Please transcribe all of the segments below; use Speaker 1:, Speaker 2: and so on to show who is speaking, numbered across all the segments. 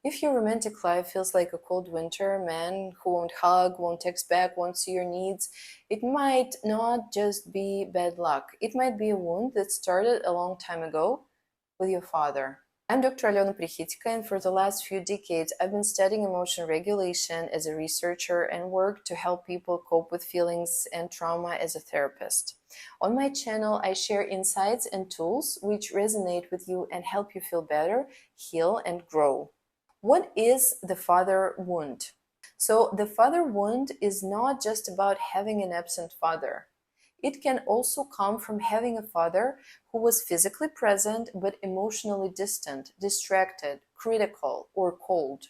Speaker 1: If your romantic life feels like a cold winter, man who won't hug, won't text back, won't see your needs, it might not just be bad luck. It might be a wound that started a long time ago with your father. I'm Dr. Alyona Prikhidko, and for the last few decades, I've been studying emotion regulation as a researcher and work to help people cope with feelings and trauma as a therapist. On my channel, I share insights and tools which resonate with you and help you feel better, heal, and grow. What is the father wound? So the father wound is not just about having an absent father. It can also come from having a father who was physically present but emotionally distant, distracted, critical, or cold.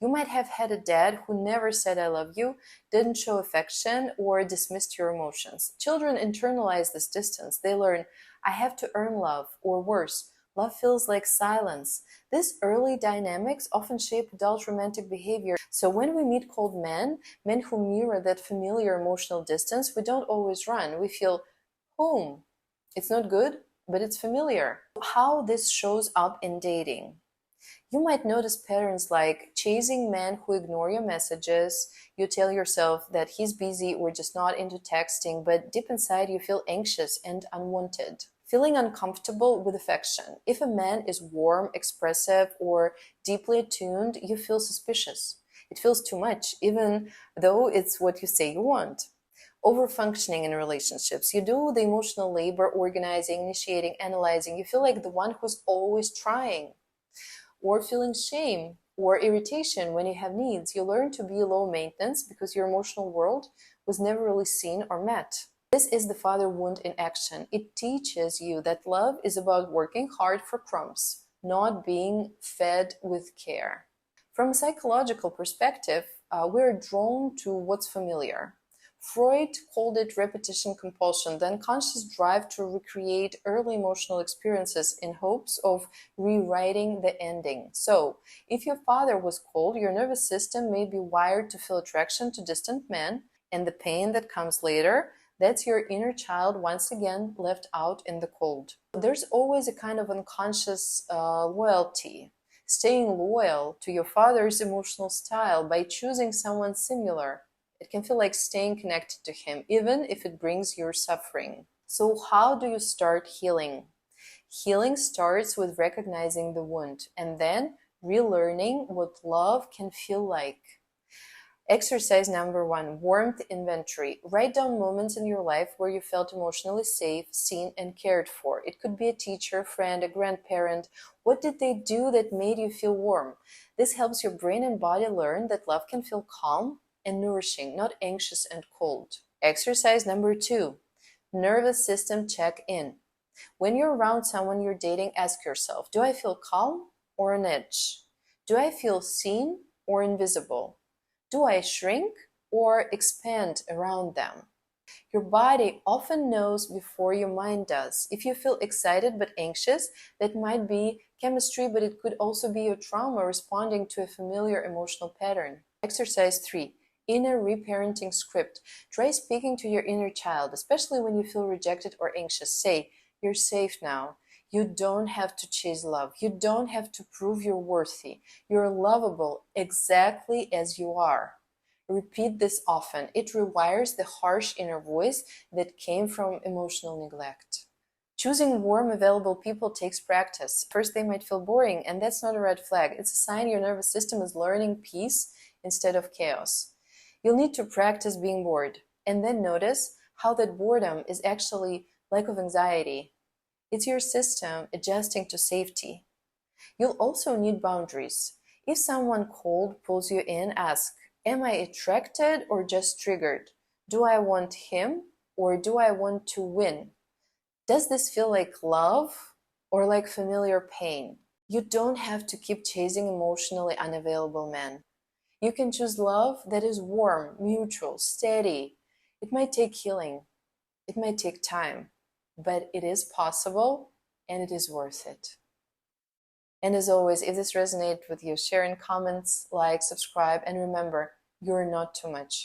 Speaker 1: You might have had a dad who never said I love you, didn't show affection, or dismissed your emotions. Children internalize this distance. They learn, I have to earn love, or worse, love feels like silence. These early dynamics often shape adult romantic behavior. So when we meet cold men who mirror that familiar emotional distance, we don't always run. We feel home. It's not good, but it's familiar. How this shows up in dating. You might notice patterns like chasing men who ignore your messages. You tell yourself that he's busy or just not into texting, but deep inside you feel anxious and unwanted. Feeling uncomfortable with affection. If a man is warm, expressive, or deeply attuned, you feel suspicious. It feels too much, even though it's what you say you want. Overfunctioning in relationships. You do the emotional labor, organizing, initiating, analyzing. You feel like the one who's always trying. Or feeling shame or irritation when you have needs. You learn to be low maintenance because your emotional world was never really seen or met. This is the father wound in action. It teaches you that love is about working hard for crumbs, not being fed with care. From a psychological perspective, we're drawn to what's familiar. Freud called it repetition compulsion, the unconscious drive to recreate early emotional experiences in hopes of rewriting the ending. So, if your father was cold, your nervous system may be wired to feel attraction to distant men, and the pain that comes later, that's your inner child once again left out in the cold. There's always a kind of unconscious loyalty. Staying loyal to your father's emotional style by choosing someone similar. It can feel like staying connected to him, even if it brings you suffering. So how do you start healing? Healing starts with recognizing the wound and then relearning what love can feel like. Exercise number 1, warmth inventory. Write down moments in your life where you felt emotionally safe, seen, and cared for. It could be a teacher, friend, a grandparent. What did they do that made you feel warm? This helps your brain and body learn that love can feel calm and nourishing, not anxious and cold. Exercise number 2, nervous system check-in. When you're around someone you're dating, ask yourself, do I feel calm or on edge? Do I feel seen or invisible? Do I shrink or expand around them? Your body often knows before your mind does. If you feel excited but anxious, that might be chemistry, but it could also be your trauma responding to a familiar emotional pattern. Exercise 3, inner reparenting script. Try speaking to your inner child, especially when you feel rejected or anxious. Say, you're safe now. You don't have to chase love. You don't have to prove you're worthy. You're lovable exactly as you are. Repeat this often. It rewires the harsh inner voice that came from emotional neglect. Choosing warm, available people takes practice. First, they might feel boring, and that's not a red flag. It's a sign your nervous system is learning peace instead of chaos. You'll need to practice being bored, and then notice how that boredom is actually lack of anxiety. It's your system adjusting to safety. You'll also need boundaries. If someone cold pulls you in, ask, am I attracted or just triggered? Do I want him or do I want to win? Does this feel like love or like familiar pain? You don't have to keep chasing emotionally unavailable men. You can choose love that is warm, mutual, steady. It might take healing. It might take time, but it is possible and it is worth it. And as always, if this resonated with you, share in comments, like, subscribe, and remember, you're not too much.